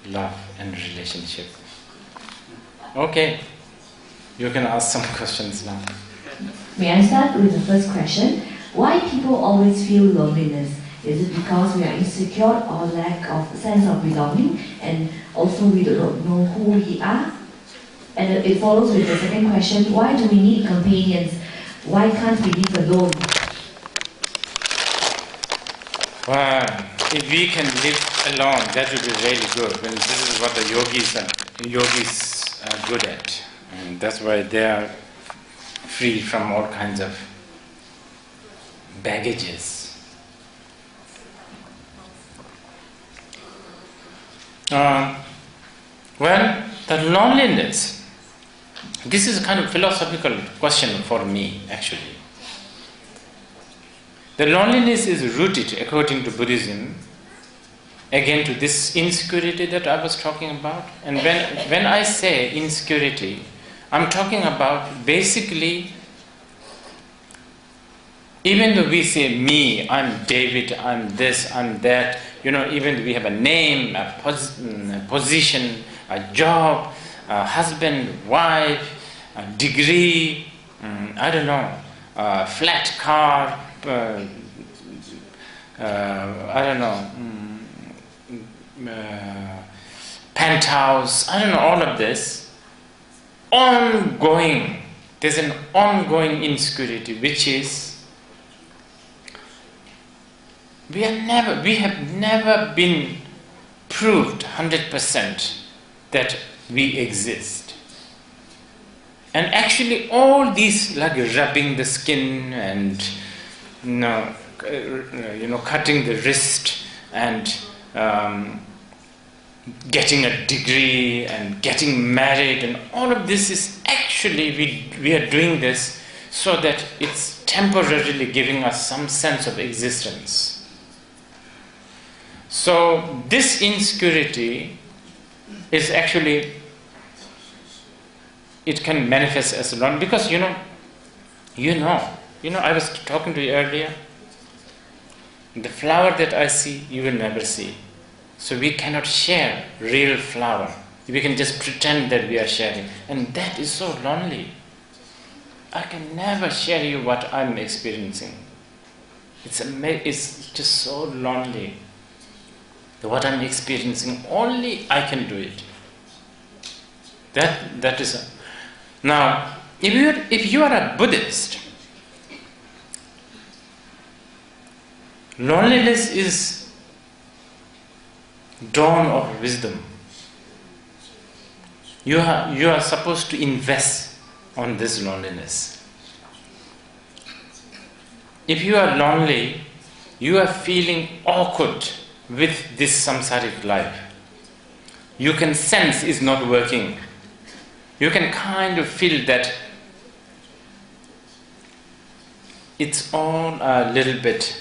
love and relationship. Okay, you can ask some questions now. May I start with the first question? Why people always feel loneliness? Is it because we are insecure or lack of sense of belonging, and also we don't know who we are? And it follows with the second question, why do we need companions? Why can't we live alone? Well, if we can live alone, that would be really good. Well, this is what the yogis are good at. And that's why they are free from all kinds of baggages. Well, the loneliness, this is a kind of philosophical question for me, actually. The loneliness is rooted, according to Buddhism, again to this insecurity that I was talking about. And when I say insecurity, I'm talking about basically, even though we say me, I'm David, I'm this, I'm that, even though we have a name, a position, a job, a husband, wife, a degree, I don't know, a flat car, I don't know, penthouse, I don't know, all of this, there's an ongoing insecurity, which is, we have never been proved 100% that we exist. And actually all these, like rubbing the skin and cutting the wrist and getting a degree and getting married, and all of this is actually we are doing this so that it's temporarily giving us some sense of existence. So this insecurity is actually, it can manifest as alone, because I was talking to you earlier, the flower that I see, you will never see. So we cannot share real flower. We can just pretend that we are sharing, and that is so lonely. I can never share you what I'm experiencing. It's just so lonely. What I'm experiencing, only I can do it. That is. Now, if you are a Buddhist, loneliness is dawn of wisdom. You are supposed to invest on this loneliness. If you are lonely, you are feeling awkward with this samsaric life. You can sense it's not working. You can kind of feel that it's all a little bit,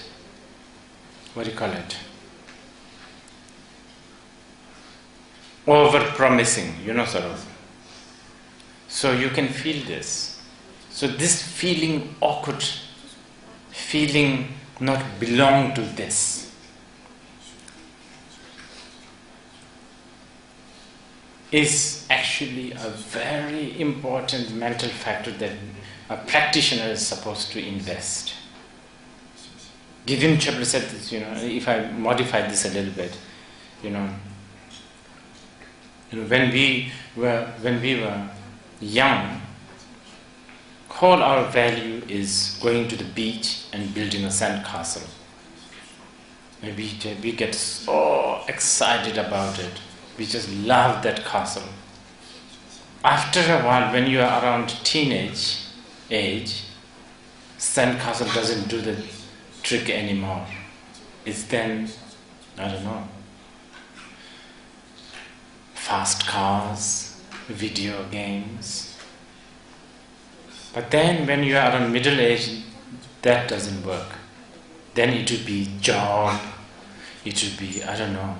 over-promising, sort of. So you can feel this. So this feeling awkward, feeling not belong to this, is actually a very important mental factor that a practitioner is supposed to invest. Gideon Chapel said this, if I modify this a little bit, when we were young, all our value is going to the beach and building a sand castle. We get so excited about it. We just love that castle. After a while, when you are around teenage age, sand castle doesn't do the trick anymore. It's then, I don't know, fast cars, video games. But then when you are around middle age, that doesn't work. Then it would be job, it would be, I don't know,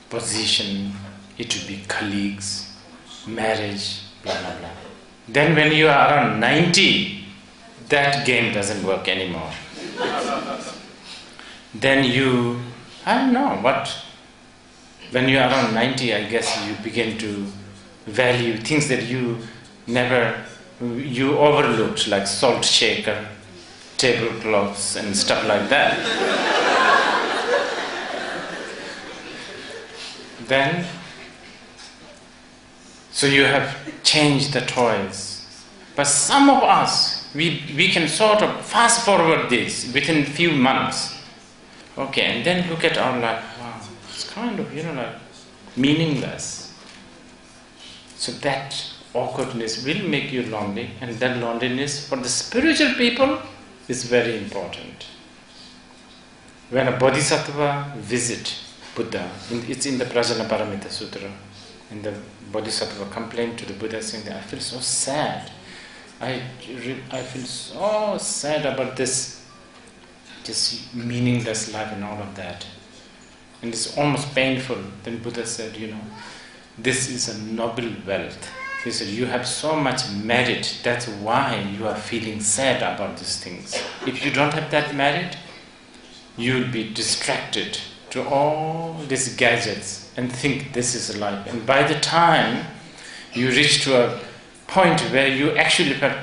position, it would be colleagues, marriage, blah, blah, blah. Then when you are around 90, that game doesn't work anymore. Then you, I don't know, When you are around 90, I guess you begin to value things that you overlooked, like salt shaker, tablecloths and stuff like that. Then, so you have changed the toys. But some of us, we can sort of fast forward this within few months. Okay, and then look at our life. Wow, it's kind of, like meaningless. So that awkwardness will make you lonely, and that loneliness for the spiritual people is very important. When a bodhisattva visits Buddha, it's in the Prajnaparamita Sutra, and the bodhisattva complained to the Buddha saying that I feel so sad. I feel so sad about this meaningless life and all of that. And it's almost painful. Then Buddha said, this is a noble wealth. He said, you have so much merit, that's why you are feeling sad about these things. If you don't have that merit, you will be distracted to all these gadgets and think this is life. And by the time you reach to a point where you actually felt,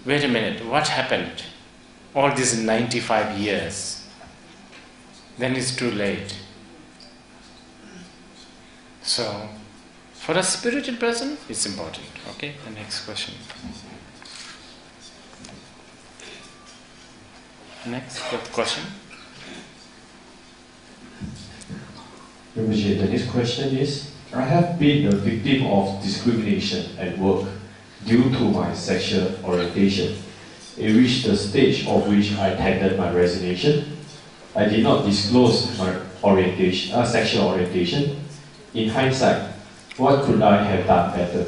wait a minute, what happened? All these 95 years, then it's too late. So, for a spiritual person, it's important. Okay, the next question. Next question. Rinpoche, the next question is, I have been a victim of discrimination at work due to my sexual orientation. It reached the stage of which I tendered my resignation. I did not disclose my sexual orientation. In hindsight, what could I have done better?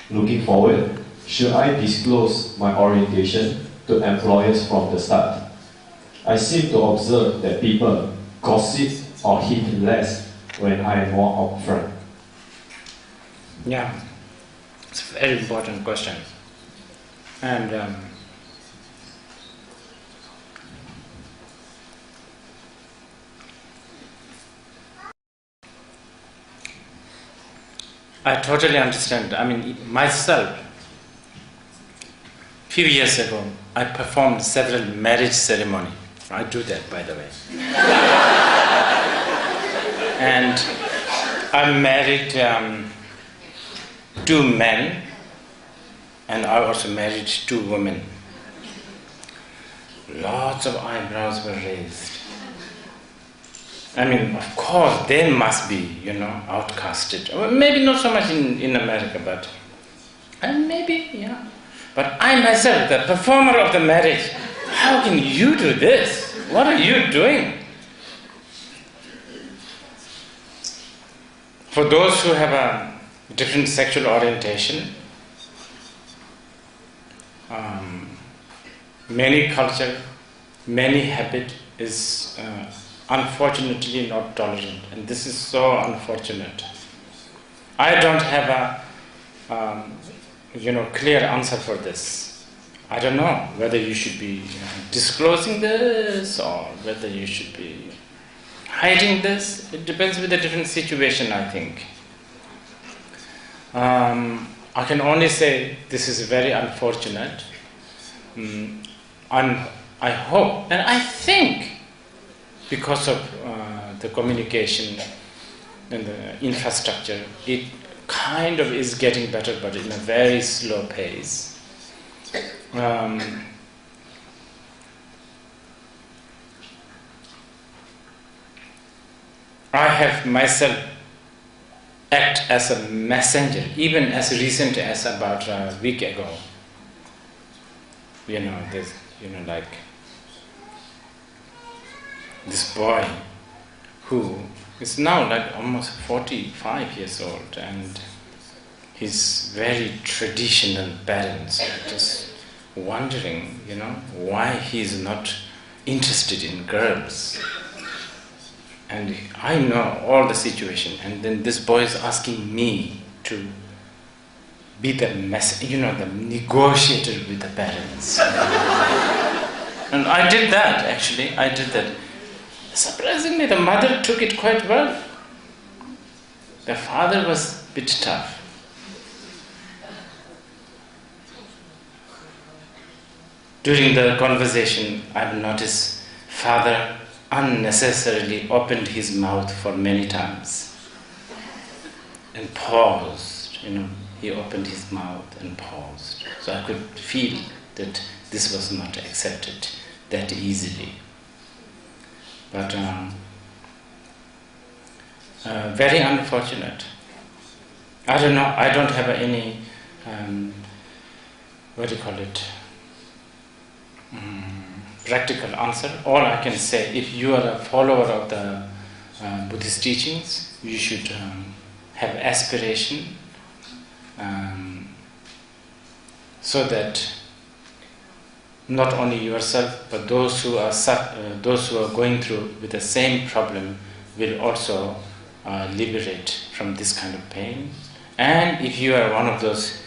Looking forward, should I disclose my orientation to employers from the start? I seem to observe that people gossip or hint less when I am more upfront. Yeah, it's a very important question. And I totally understand. I mean, myself, few years ago, I performed several marriage ceremonies. I do that, by the way. And I married 2 men, and I also married 2 women. Lots of eyebrows were raised. I mean, of course, they must be, outcasted. Well, maybe not so much in America, but maybe, yeah. But I myself, the performer of the marriage, how can you do this? What are you doing? For those who have a different sexual orientation, many culture, many habit is unfortunately not tolerant, and this is so unfortunate. I don't have a clear answer for this. I don't know whether you should be disclosing this or whether you should be hiding this. It depends with the different situation, I think. I can only say this is very unfortunate. I hope, and I think, because of the communication and the infrastructure, it kind of is getting better, but in a very slow pace. I have myself act as a messenger, even as recent as about a week ago. There's, like this boy who is now like almost 45 years old, and his very traditional parents are just wondering, why he is not interested in girls. And I know all the situation, and then this boy is asking me to be the the negotiator with the parents. And I did that, actually. Surprisingly, the mother took it quite well. The father was a bit tough. During the conversation, I've noticed father unnecessarily opened his mouth for many times and paused. He opened his mouth and paused. So I could feel that this was not accepted that easily. But very unfortunate. I don't know, I don't have any, practical answer. All I can say, if you are a follower of the Buddhist teachings, you should have aspiration so that not only yourself, but those who are going through with the same problem will also liberate from this kind of pain. And if you are one of those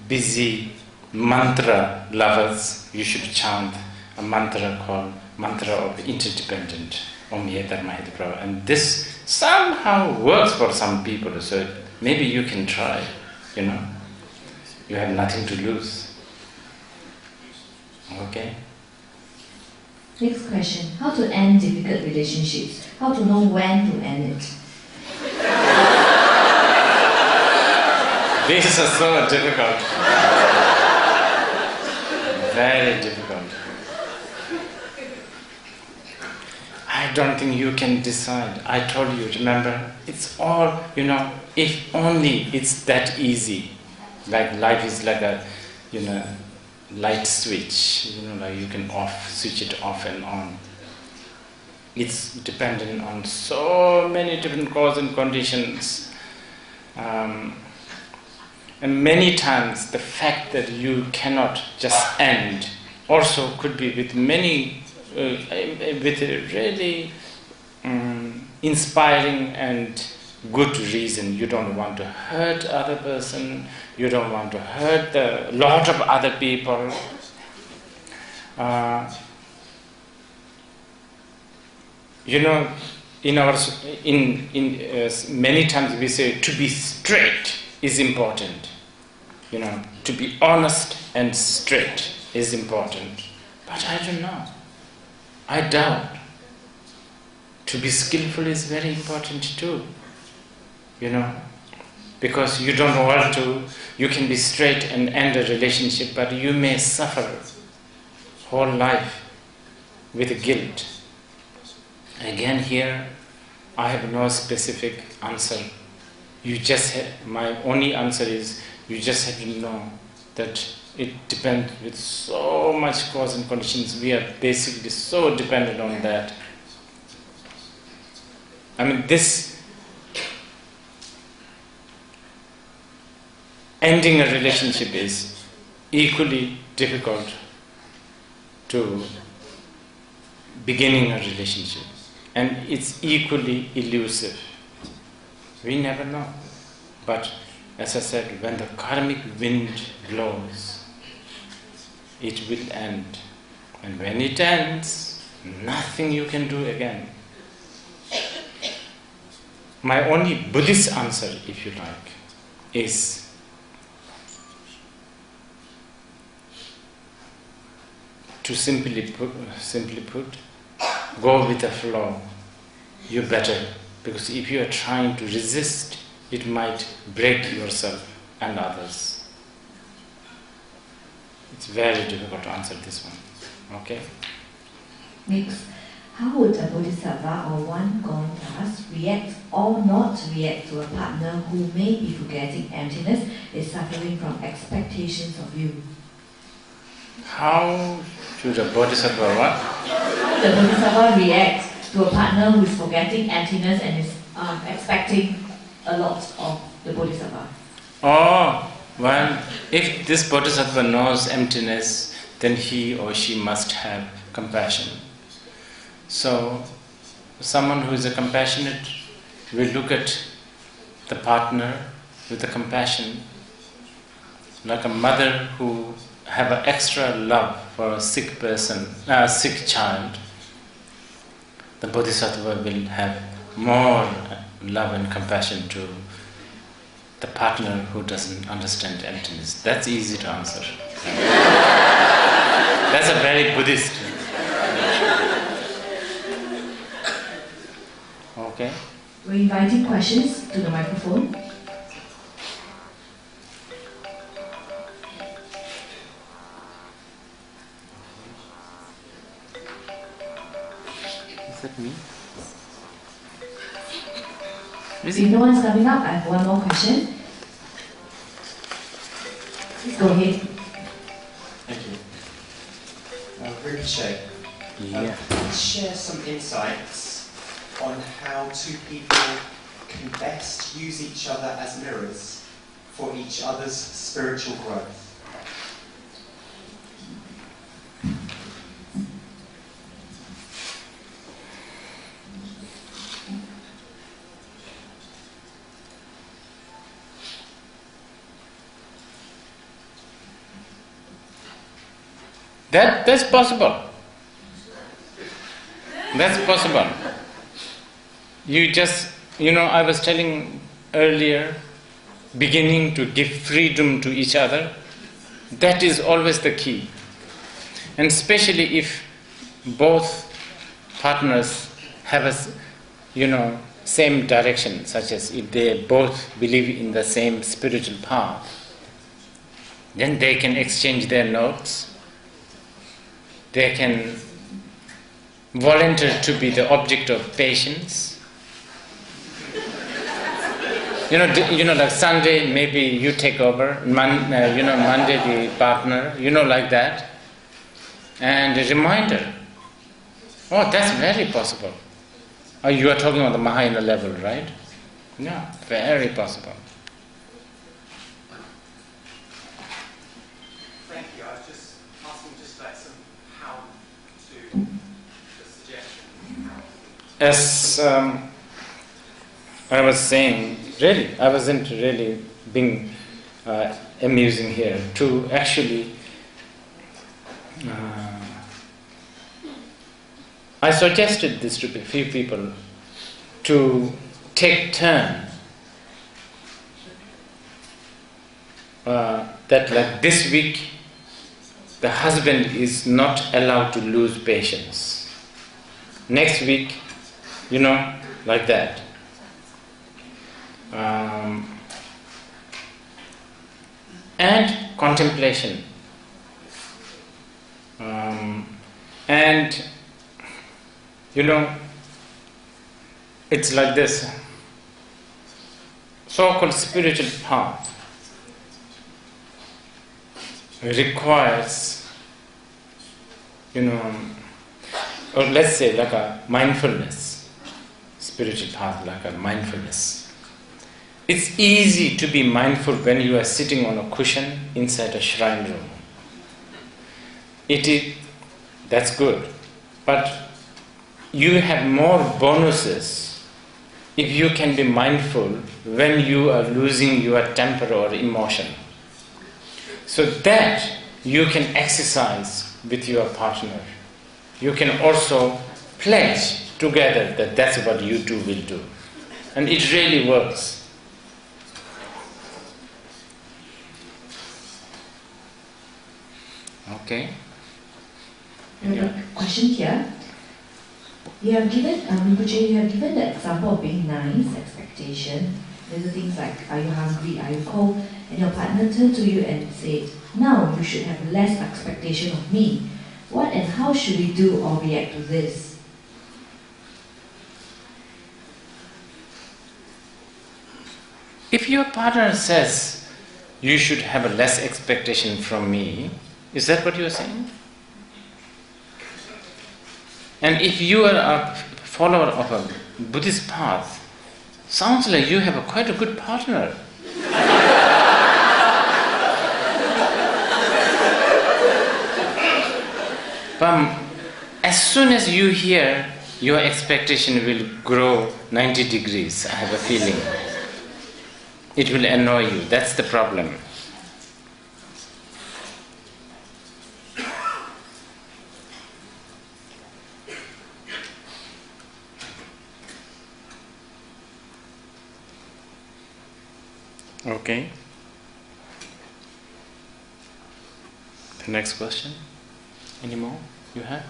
busy mantra lovers, you should chant a mantra called Mantra of Interdependent, Om Ye Dharma Hete Prabha. And this somehow works for some people, so maybe you can try, You have nothing to lose. Okay? Next question. How to end difficult relationships? How to know when to end it? These are so difficult. Very difficult. I don't think you can decide. I told you, remember, it's all, if only it's that easy. Like life is like a, light switch, like you can switch it off and on. It's dependent on so many different causes and conditions. And many times the fact that you cannot just end also could be with many, with a really inspiring and good reason. You don't want to hurt other person, you don't want to hurt a lot of other people. Many times we say to be straight is important. To be honest and straight is important. But I don't know. I doubt. To be skillful is very important too. Because you don't want to, you can be straight and end a relationship, but you may suffer whole life with guilt. Again here, I have no specific answer. My only answer is, you just have to know that it depends with so much cause and conditions. We are basically so dependent on that. This ending a relationship is equally difficult to beginning a relationship, and it's equally elusive. We never know. But as I said, when the karmic wind blows, it will end. And when it ends, nothing you can do again. My only Buddhist answer, if you like, is to simply put, go with the flow. You better, because if you are trying to resist, it might break yourself and others. It's very difficult to answer this one. Okay? Next, how would a bodhisattva or one gone past react or not react to a partner who may be forgetting emptiness, is suffering from expectations of you? How should a bodhisattva what? How would a bodhisattva react to a partner who is forgetting emptiness and is expecting a lot of the bodhisattva? Well, if this bodhisattva knows emptiness, then he or she must have compassion. So, someone who is a compassionate will look at the partner with a compassion, like a mother who have an extra love for a sick person, sick child. The bodhisattva will have more love and compassion to the partner who doesn't understand emptiness? That's easy to answer. That's a very Buddhist. Okay. We're inviting questions to the microphone. Is that me? If no one's coming up, I have one more question. Please go ahead. Thank you. Rinpoche, Yeah. please share some insights on how two people can best use each other as mirrors for each other's spiritual growth. That's possible. That's possible. I was telling earlier, beginning to give freedom to each other, that is always the key. And especially if both partners have a, same direction, such as if they both believe in the same spiritual path, then they can exchange their notes. They can volunteer to be the object of patience. Like Sunday, maybe you take over, Monday the partner, like that. And a reminder. Oh, that's very possible. Oh, you are talking on the Mahayana level, right? Yeah, very possible. Thank you. I was just asking like some how to the suggestion. As I was saying, really, I wasn't really being amusing here. To actually, I suggested this to a few people to take turn. That like this week, the husband is not allowed to lose patience. Next week, like that. And contemplation. It's like this. So-called spiritual path requires, or let's say like a mindfulness, spiritual path like a mindfulness. It's easy to be mindful when you are sitting on a cushion inside a shrine room. That's good. But you have more bonuses if you can be mindful when you are losing your temper or emotion. So that you can exercise with your partner. You can also pledge together that that's what you two will do. And it really works. Okay. We have a question here. You have given, Rinpoche, you have given the example of being nice, expectation. Little things like, are you hungry, are you cold? And your partner turned to you and said, now you should have less expectation of me. What and how should we do or react to this? If your partner says, you should have a less expectation from me, is that what you are saying? And if you are a follower of a Buddhist path, sounds like you have quite a good partner. But as soon as you hear, your expectation will grow 90 degrees, I have a feeling. It will annoy you. That's the problem. Okay. The next question. Any more you have?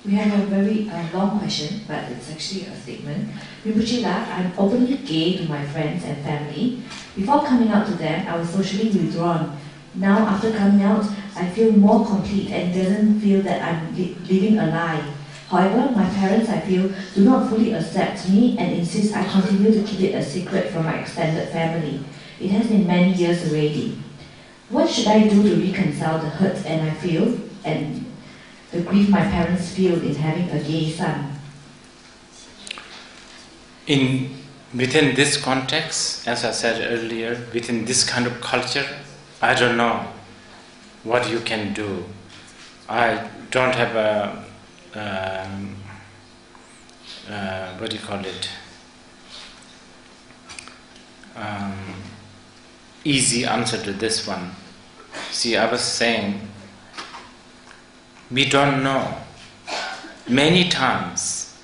We have a very long question, but it's actually a statement. Rinpoche, I'm openly gay to my friends and family. Before coming out to them, I was socially withdrawn. Now, after coming out, I feel more complete and doesn't feel that I'm living a lie. However, my parents, I feel, do not fully accept me and insist I continue to keep it a secret from my extended family. It has been many years already. What should I do to reconcile the hurt and I feel and the grief my parents feel in having a gay son? Within this context, as I said earlier, within this kind of culture, I don't know what you can do. I don't have a what do you call it? Easy answer to this one. See, I was saying, we don't know. Many times,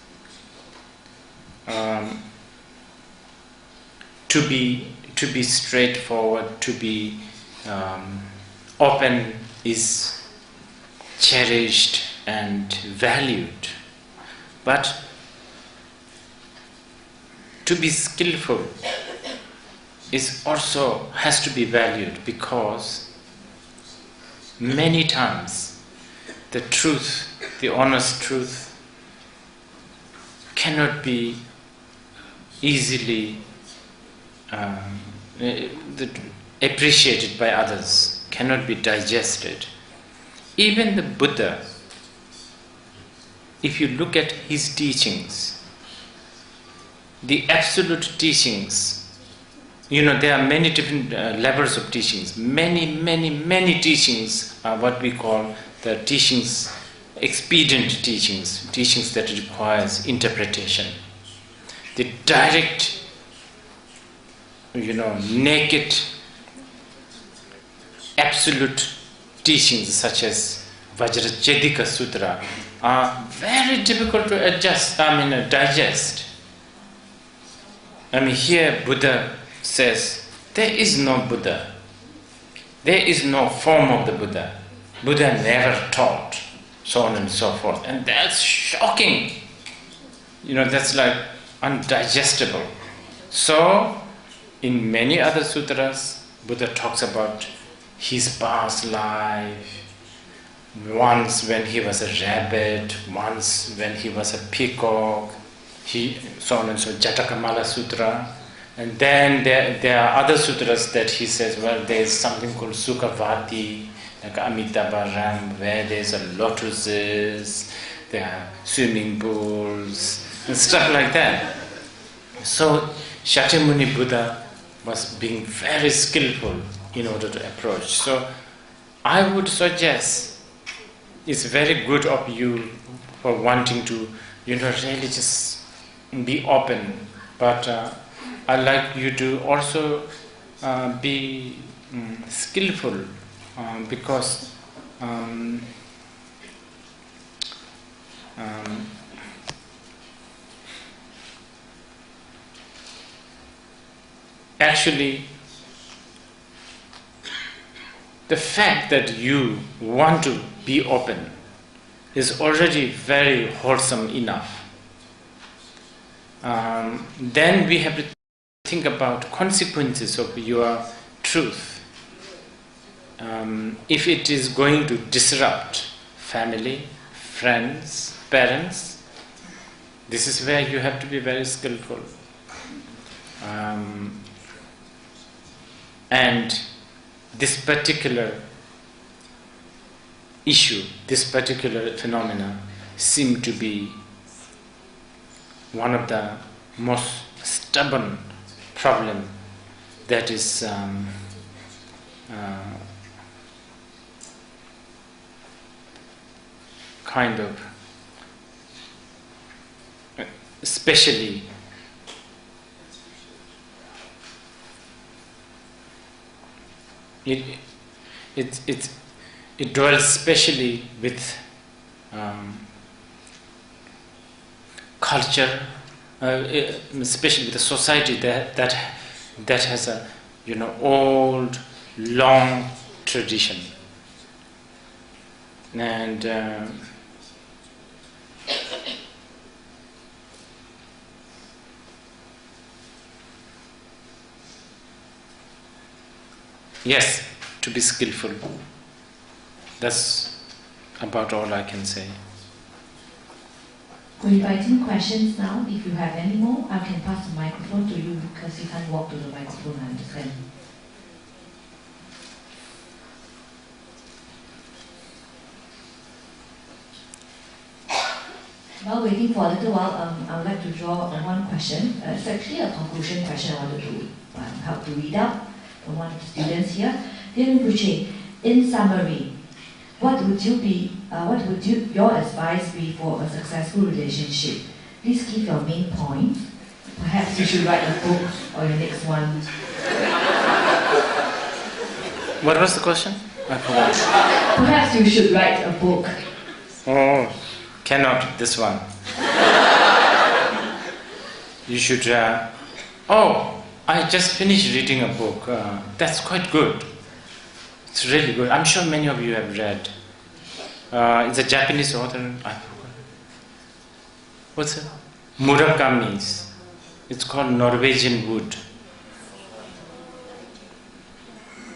to be straightforward, to be open is cherished and valued. But to be skillful is also has to be valued, because many times the truth, the honest truth, cannot be easily appreciated by others, cannot be digested. Even the Buddha, if you look at his teachings, the absolute teachings, there are many different levels of teachings. Many teachings are what we call the teachings, expedient teachings that requires interpretation. The direct, naked, absolute teachings such as Vajracchedika Sutra are very difficult to digest. Here Buddha says, there is no Buddha. There is no form of the Buddha. Buddha never taught, so on and so forth. And that's shocking. That's like undigestible. So, in many other sutras, Buddha talks about his past life, once when he was a rabbit, once when he was a peacock, so on and so, Jatakamala Sutra. And then there are other sutras that he says, well, there's something called Sukhavati, like Amitabha Ram, where there's lotuses, there are swimming pools, and stuff like that. So Shakyamuni Buddha was being very skillful in order to approach. So I would suggest, it's very good of you for wanting to, really just be open, but I'd like you to also be skillful, because actually the fact that you want to be open is already very wholesome enough. Then we have to think about consequences of your truth. If it is going to disrupt family, friends, parents, this is where you have to be very skillful. And this particular issue, this particular phenomena seem to be one of the most stubborn problem that is kind of, especially it dwells especially with culture, especially with the society that has a old, long tradition, and yes, to be skillful. That's about all I can say. We're inviting questions now. If you have any more, I can pass the microphone to you because you can't walk to the microphone, I understand. While waiting for a little while, I would like to draw one question. It's actually a conclusion question I wanted to help to read out from one of the students here. Dear Rinpoche, in summary, what would your advice be for a successful relationship? Please give your main points. Perhaps you should write a book or your next one. What was the question? I forgot. Perhaps you should write a book. Oh, cannot this one. You should. I just finished reading a book. That's quite good. It's really good. I'm sure many of you have read. It's a Japanese author. I forgot. What's it? Murakami's. It's called Norwegian Wood.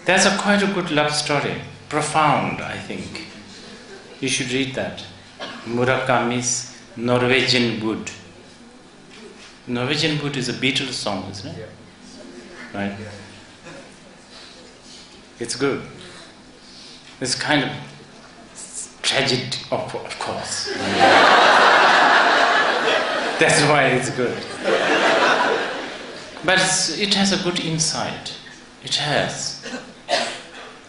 That's quite a good love story. Profound, I think. You should read that. Murakami's Norwegian Wood. Norwegian Wood is a Beatles song, isn't it? Yeah. Right? Yeah. It's good. It's kind of tragic, of course. That's why it's good. But it has a good insight. It has.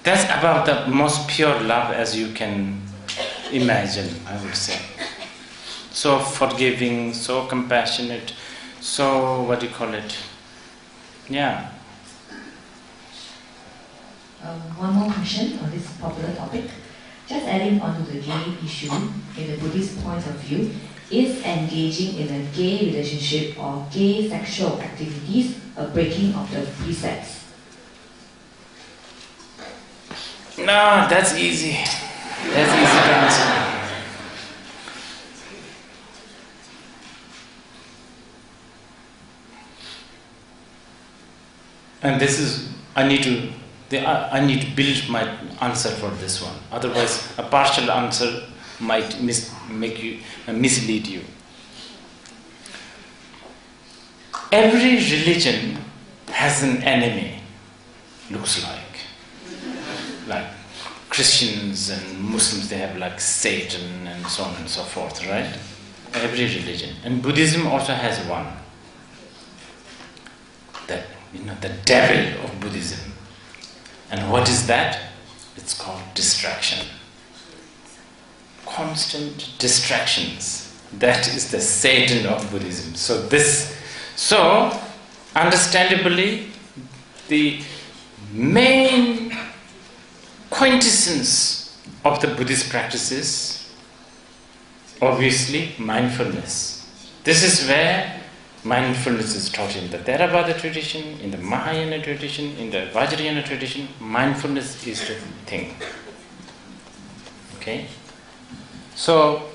That's about the most pure love as you can imagine, I would say. So forgiving, so compassionate, so what do you call it? Yeah. One more question on this popular topic. Just adding on to the gay issue, in the Buddhist point of view, is engaging in a gay relationship or gay sexual activities a breaking of the precepts? No, that's easy. That's easy to answer. And this is, I need to build my answer for this one. Otherwise, a partial answer might mislead you. Every religion has an enemy, looks like. Like Christians and Muslims, they have like Satan and so on and so forth, right? Every religion. And Buddhism also has one. The devil of Buddhism. And what is that? It's called distraction. Constant distractions. That is the Satan of Buddhism. So understandably, the main quintessence of the Buddhist practices, obviously, mindfulness. This is where mindfulness is taught in the Theravada tradition, in the Mahayana tradition, in the Vajrayana tradition. Mindfulness is the thing. Okay? So,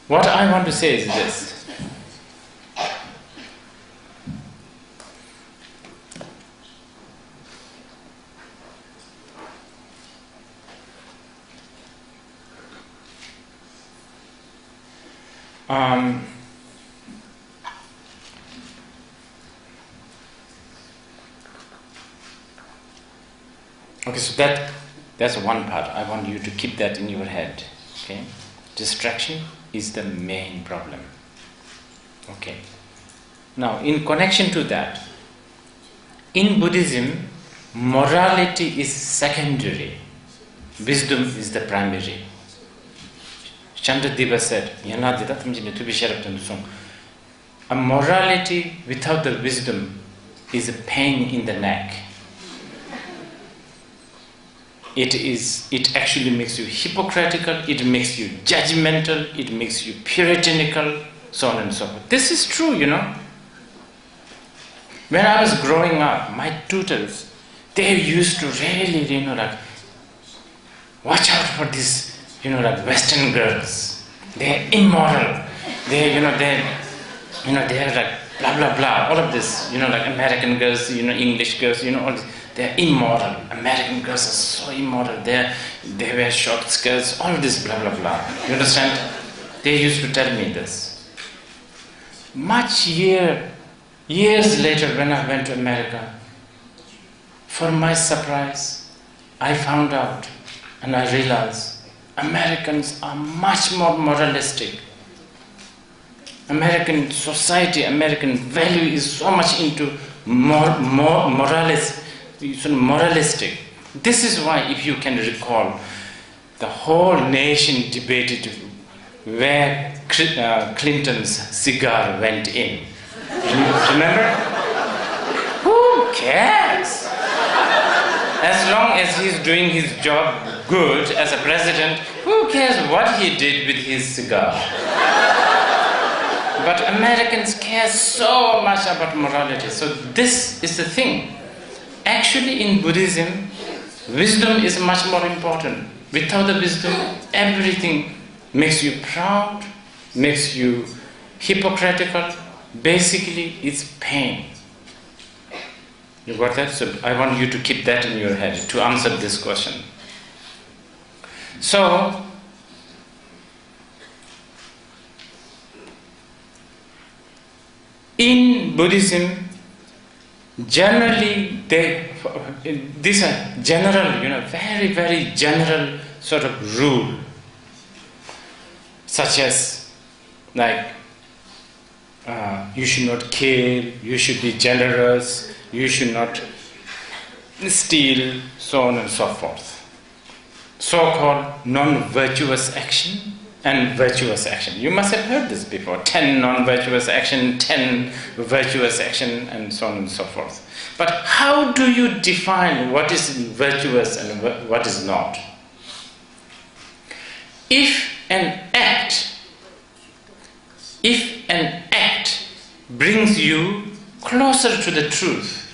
what I want to say is this. Okay, so that's one part. I want you to keep that in your head. Okay? Distraction is the main problem. Okay. Now, in connection to that, in Buddhism, morality is secondary. Wisdom is the primary. Chandradeva said, a morality without the wisdom is a pain in the neck. It actually makes you hypocritical, it makes you judgmental, it makes you puritanical, so on and so forth. This is true, you know. When I was growing up, my tutors, they used to really, you know, like, watch out for these, you know, like Western girls. They're immoral. They're like blah, blah, blah. All of this, you know, like American girls, you know, English girls, you know, all this. They're immoral. American girls are so immoral. They wear short skirts, all of this, blah, blah, blah. You understand? They used to tell me this. Years later, when I went to America, for my surprise, I found out and I realized Americans are much more moralistic. American society, American value is so much into moralistic. This is why, if you can recall, the whole nation debated where Clinton's cigar went in. Remember? Who cares? As long as he's doing his job good as a president, who cares what he did with his cigar? But Americans care so much about morality. So this is the thing. Actually, in Buddhism, wisdom is much more important. Without the wisdom, everything makes you proud, makes you hypocritical. Basically, it's pain. You got that? So I want you to keep that in your head to answer this question. So, in Buddhism, generally, these are general, you know, very, very general sort of rule, such as, like, you should not kill, you should be generous, you should not steal, so on and so forth. So-called non-virtuous action and virtuous action. You must have heard this before. 10 non-virtuous action, 10 virtuous action, and so on and so forth. But how do you define what is virtuous and what is not? If an act brings you closer to the truth,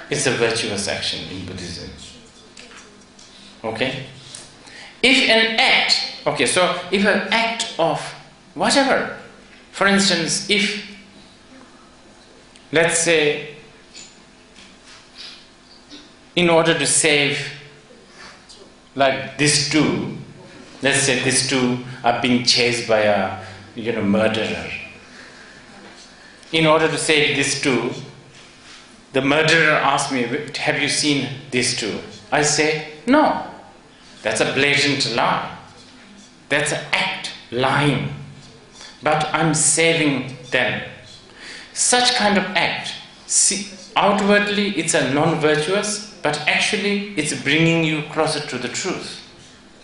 it's a virtuous action in Buddhism. Okay? If an act of whatever, for instance, if, let's say, in order to save, like these two, let's say these two are being chased by a, you know, murderer. In order to save these two, the murderer asks me, have you seen these two? I say, no. That's a blatant lie. That's an act, lying. But I'm saving them. Such kind of act, outwardly it's a non-virtuous, but actually it's bringing you closer to the truth.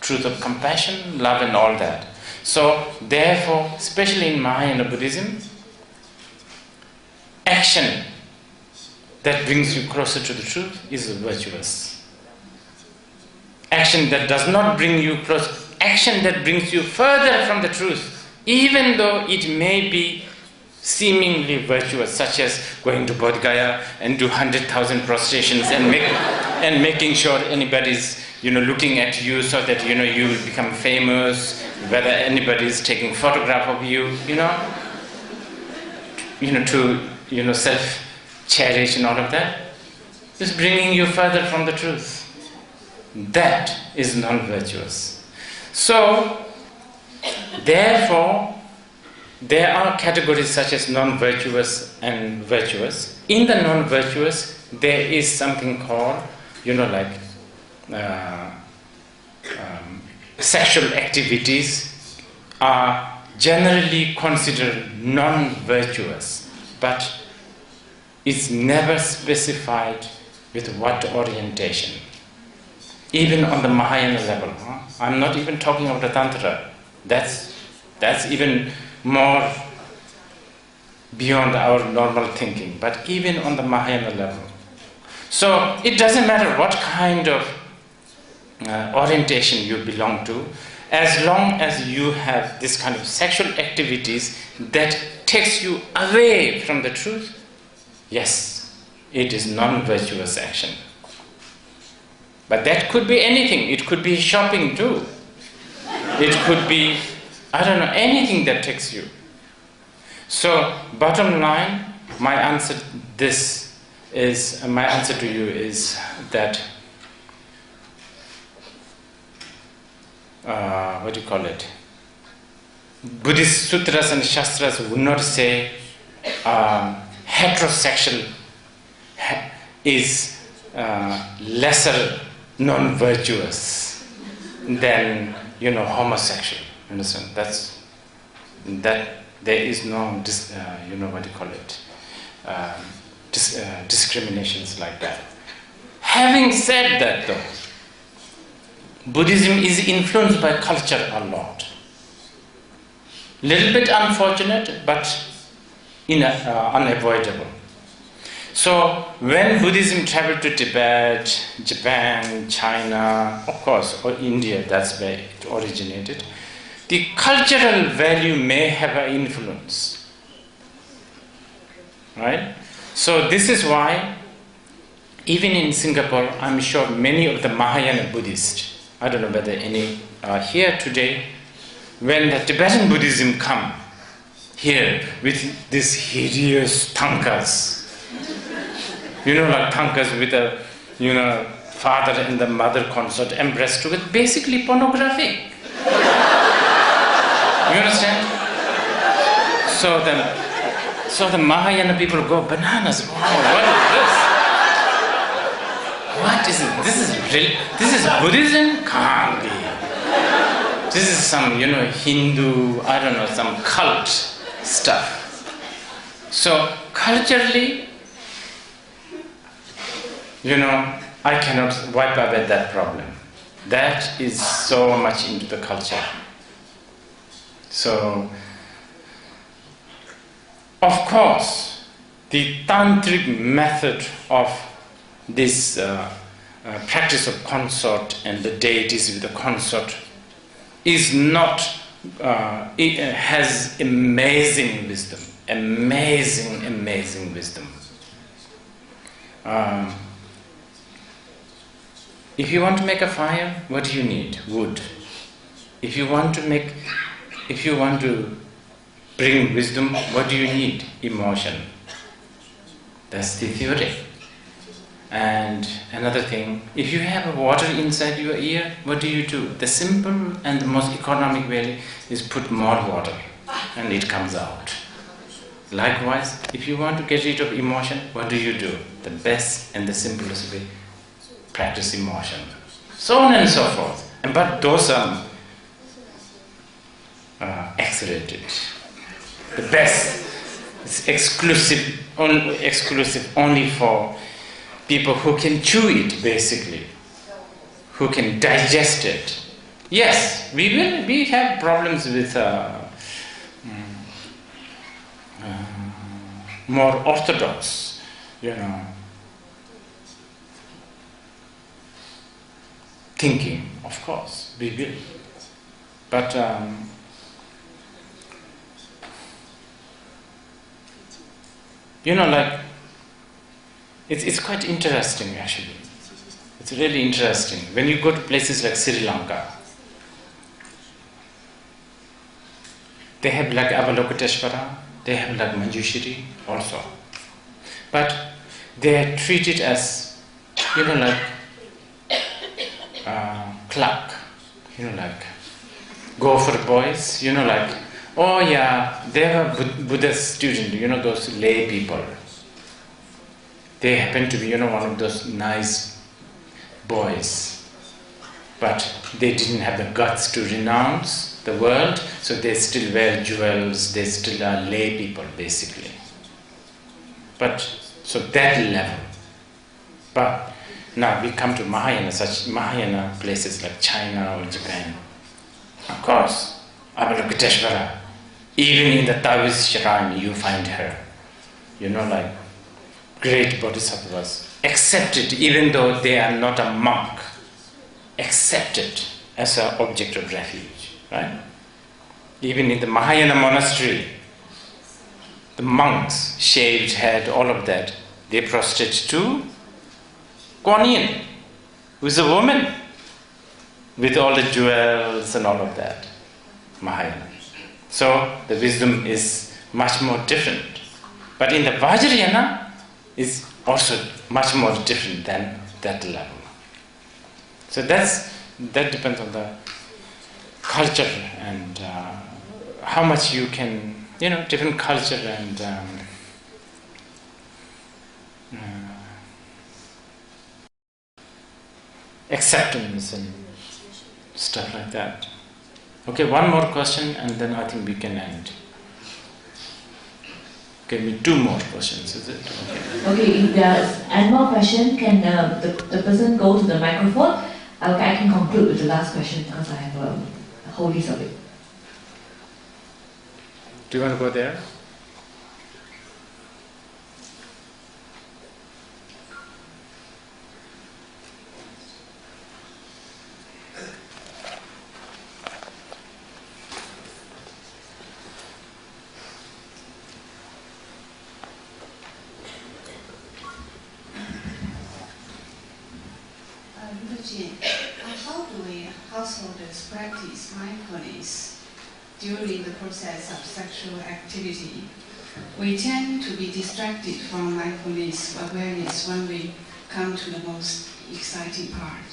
Truth of compassion, love and all that. So therefore, especially in Mahayana Buddhism, action that brings you closer to the truth is virtuous. Action that does not bring you close, action that brings you further from the truth, even though it may be seemingly virtuous, such as going to Bodh Gaya and do 100,000 prostrations and making sure anybody's, you know, looking at you so that, you know, you will become famous, whether anybody is taking photograph of you, to, self-cherish and all of that, is bringing you further from the truth. That is non-virtuous. So, therefore, there are categories such as non-virtuous and virtuous. In the non-virtuous, there is something called, sexual activities are generally considered non-virtuous, but it's never specified with what orientation. Even on the Mahayana level, I'm not even talking about the Tantra. That's even more beyond our normal thinking, but even on the Mahayana level. So it doesn't matter what kind of orientation you belong to, as long as you have this kind of sexual activities that takes you away from the truth, yes, it is non-virtuous action. But that could be anything. It could be shopping too. It could be, I don't know, anything that takes you. So, bottom line, my answer to you is that what do you call it? Buddhist sutras and shastras would not say heterosexual is lesser non-virtuous than homosexual. Understand? That there is no discriminations like that. Having said that, though, Buddhism is influenced by culture a lot. Little bit unfortunate, but unavoidable. So when Buddhism traveled to Tibet, Japan, China, of course, or India, that's where it originated, the cultural value may have an influence. Right? So this is why, even in Singapore, I'm sure many of the Mahayana Buddhists, I don't know whether any are here today, when the Tibetan Buddhism come here with these hideous tankas, like tankas with a, father and the mother consort embraced together, basically pornographic. You understand? So the Mahayana people go bananas. Wow, what is this? What is it? This is Buddhism? Can't be. This is some, Hindu, I don't know, some cult stuff. So culturally, I cannot wipe away that problem. That is so much into the culture. So, of course, the tantric method of this practice of consort and the deities with the consort is not, it has amazing wisdom, amazing wisdom. If you want to make a fire, what do you need? Wood. If you want to bring wisdom, what do you need? Emotion. That's the theory. And another thing, if you have water inside your ear, what do? The simple and the most economic way is put more water and it comes out. Likewise, if you want to get rid of emotion, what do? The best and the simplest way, practice emotion. So on and so forth. But those are accelerated. The best is exclusive only for people who can chew it, basically, who can digest it. Yes, we have problems with more orthodox, thinking, of course, we will. But it's quite interesting, actually. It's really interesting. When you go to places like Sri Lanka, they have like Avalokiteshvara, they have like Manjushri also. But they are treated as, cluck, gopher boys, oh yeah, they are Buddhist student, those lay people. They happen to be, one of those nice boys. But they didn't have the guts to renounce the world, so they still wear jewels, they still are lay people, basically. But, so that level. But now we come to Mahayana, such Mahayana places like China or Japan. Of course, Avalokiteshvara, even in the Taoist shrine you find her, great bodhisattvas, accepted even though they are not a monk, accepted as an object of refuge. right? Even in the Mahayana monastery, the monks shaved head, all of that. They prostrate to Kuan Yin, who is a woman with all the jewels and all of that. Mahayana. So the wisdom is much more different. But in the Vajrayana, is also much more different than that level. So that depends on the culture and how much you can, different culture and acceptance and stuff like that. Okay, one more question and then I think we can end. Okay, 2 more questions, is it? Okay, if there's any more question, can the person go to the microphone? I can conclude with the last question because I have a whole list of it. Do you want to go there? How do we householders practice mindfulness during the process of sexual activity? We tend to be distracted from mindfulness awareness when we come to the most exciting part.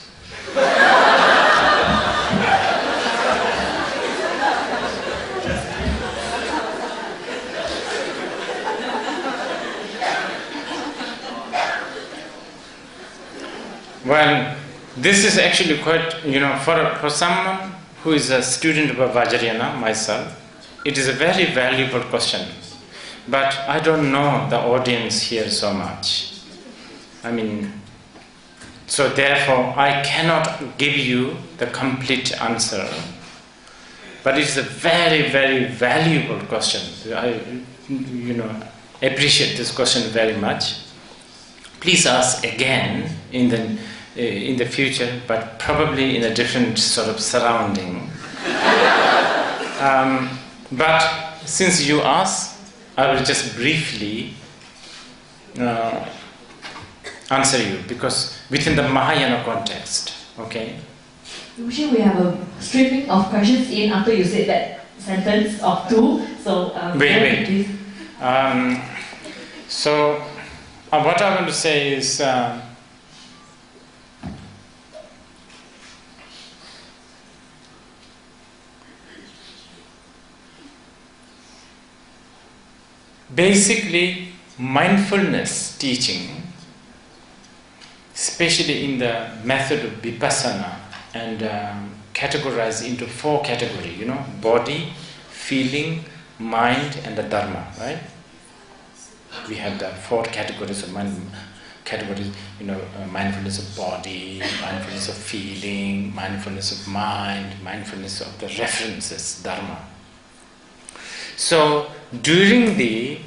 Well, this is actually quite, for someone who is a student of Vajrayana, myself, it is a very valuable question. But I don't know the audience here so much. So therefore I cannot give you the complete answer. But it's a very, very valuable question. I, appreciate this question very much. Please ask again in the future, but probably in a different sort of surrounding. But since you asked, I will just briefly answer you, because within the Mahayana context, okay? Usually we have a streaming of questions in after you said that sentence of 2. So wait. Please. So what I want to say is basically mindfulness teaching, especially in the method of vipassana, and categorized into 4 categories, body, feeling, mind, and the dharma, right? We have the 4 categories of mindfulness of body, mindfulness of feeling, mindfulness of mind, mindfulness of the references, dharma. So during the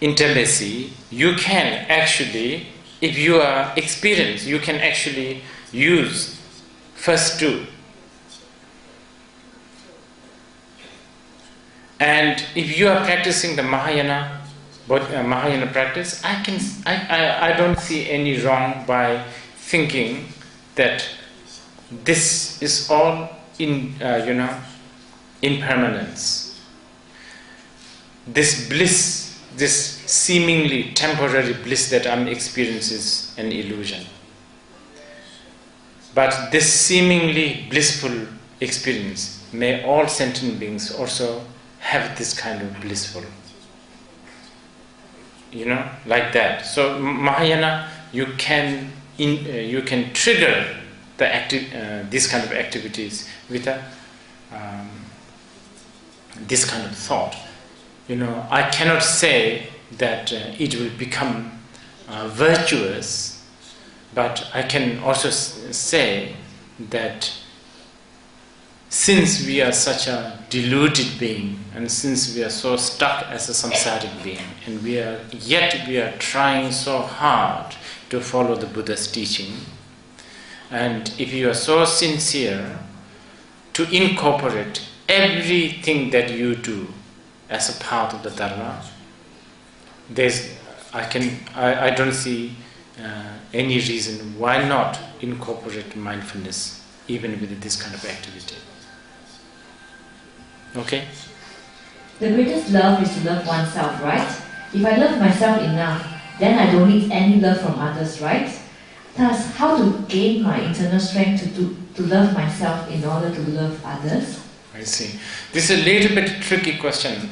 intimacy, you can actually, if you are experienced, you can actually use first 2. And if you are practicing the Mahayana practice, I don't see any wrong by thinking that this is all impermanence. This bliss, this seemingly temporary bliss that I'm experiencing is an illusion. But this seemingly blissful experience, may all sentient beings also have this kind of blissful. Like that. So Mahayana, you can trigger this kind of activities with this kind of thought. I cannot say that it will become virtuous, but I can also say that since we are such a deluded being, and since we are so stuck as a samsaric being, and we are trying so hard to follow the Buddha's teaching, and if you are so sincere, to incorporate everything that you do as a part of the Dharma, I don't see any reason why not incorporate mindfulness even with this kind of activity. Okay? The greatest love is to love oneself, right? If I love myself enough, then I don't need any love from others, right? Thus, how to gain my internal strength to love myself in order to love others? I see. This is a little bit tricky question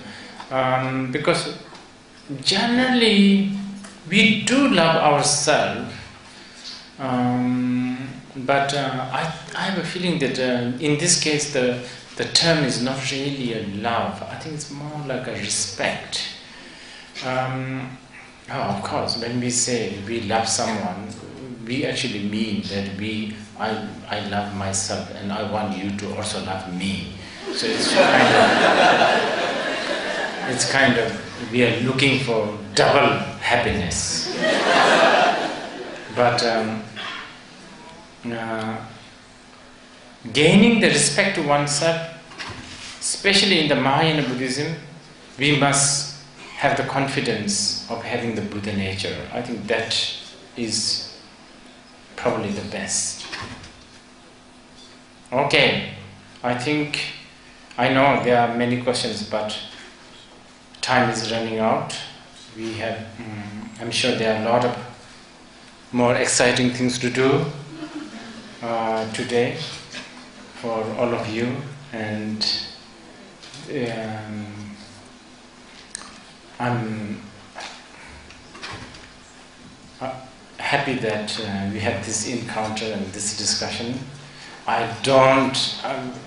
because generally we do love ourselves, but I have a feeling that in this case the term is not really a love. I think it's more like a respect. Of course, when we say we love someone, we actually mean that I love myself and I want you to also love me. So it's kind of we are looking for double happiness. But gaining the respect to oneself, especially in the Mahayana Buddhism, we must have the confidence of having the Buddha nature. I think that is probably the best. Okay, I know there are many questions, but time is running out. We have, I'm sure there are a lot of more exciting things to do today for all of you, and I'm happy that we had this encounter and this discussion. I'm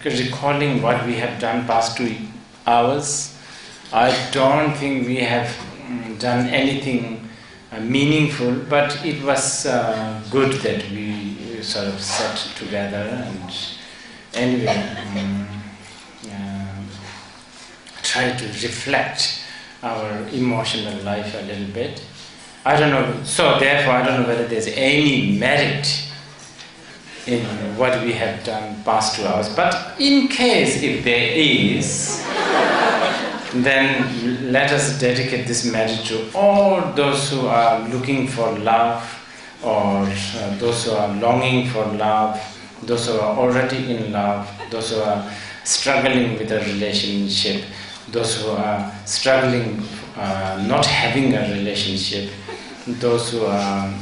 recalling what we have done past 2 hours. I don't think we have done anything meaningful, but it was good that we sort of sat together and anyway try to reflect our emotional life a little bit. I don't know, so therefore I don't know whether there's any merit in what we have done past 2 hours, but in case if there is, then let us dedicate this merit to all those who are looking for love, or those who are longing for love, those who are already in love, those who are struggling with a relationship, those who are struggling not having a relationship, those who are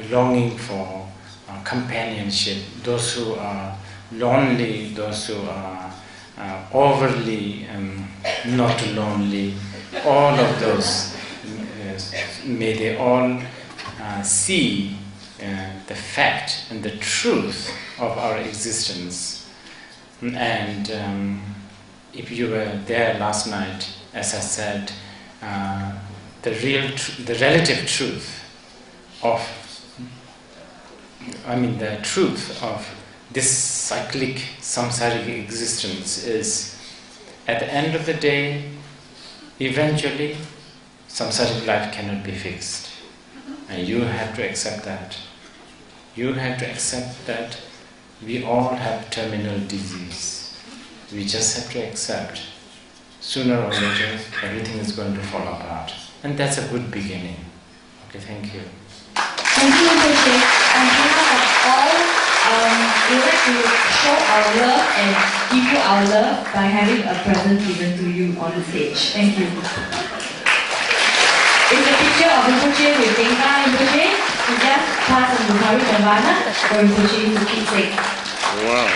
longing for companionship, those who are lonely, those who are overly not lonely, all of those, may they all see the fact and the truth of our existence. And if you were there last night, as I said, the relative truth of, the truth of this cyclic samsaric existence is, at the end of the day, eventually, samsaric life cannot be fixed. And you have to accept that. You have to accept that we all have terminal disease. We just have to accept. Sooner or later, everything is going to fall apart. And that's a good beginning. Okay, thank you. Thank you, Rinpoche. On behalf of all, we would like to show our love and give you our love by having a present given to you on the stage. Thank you. It's a picture of Rinpoche with Dzongsar Rinpoche. We just pass on the Hari Nirvana for Rinpoche to keep safe. Wow.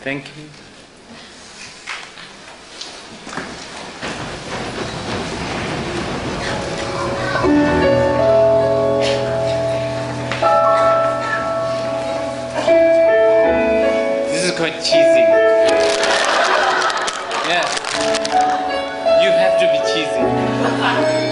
Thank you. This is quite cheesy. Yeah. You have to be cheesy.